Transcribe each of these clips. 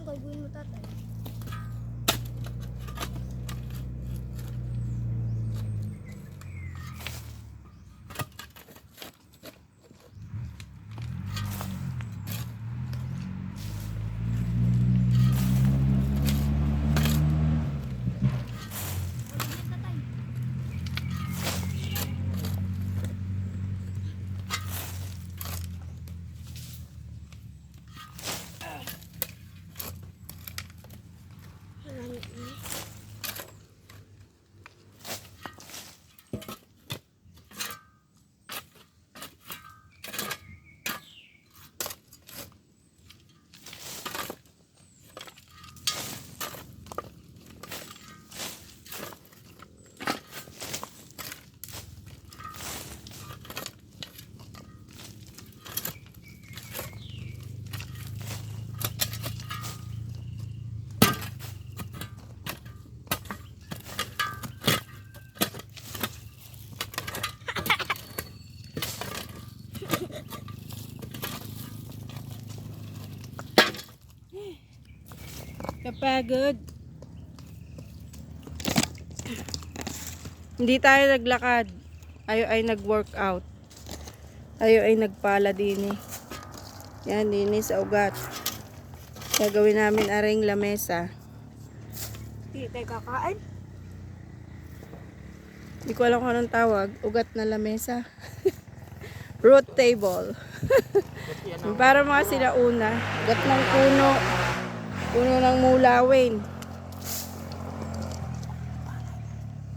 Anong gagawin mo, tatay? Kapagod. Hindi tayo naglakad. Ayo ay nag-workout. Ayo ay nagpala din eh. Yan din sa ugat. Gagawin namin aring lamesa. Hindi tayo kakain. Hindi ko alam kung anong tawag. Ugat na lamesa. Root table. Para mga silauna. Ugat ng puno. Puno ng mulawin.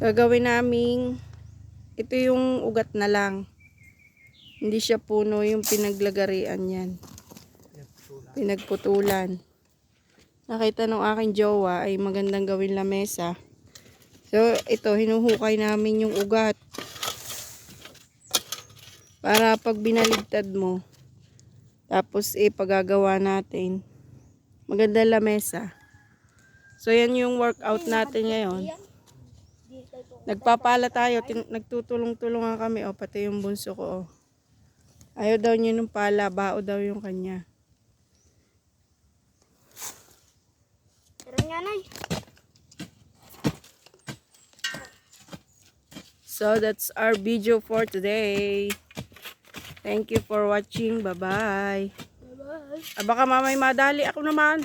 Gagawin naming ito yung ugat na lang. Hindi siya puno yung pinaglagarian yan. Pinagputulan. Nakita nung aking jowa ay magandang gawin lamesa. So ito hinuhukay namin yung ugat. Para pag binaligtad mo tapos pagagawa natin. Maganda lamesa. So yan yung workout natin ngayon. Nagpapala tayo, nagtutulong-tulungan kami, pati yung bunso ko. Ayaw daw niya ng pala, bao daw yung kanya. Pero nga, Nay. So that's our video for today. Thank you for watching. Bye-bye. Bye-bye. Baka mamay madali ako naman.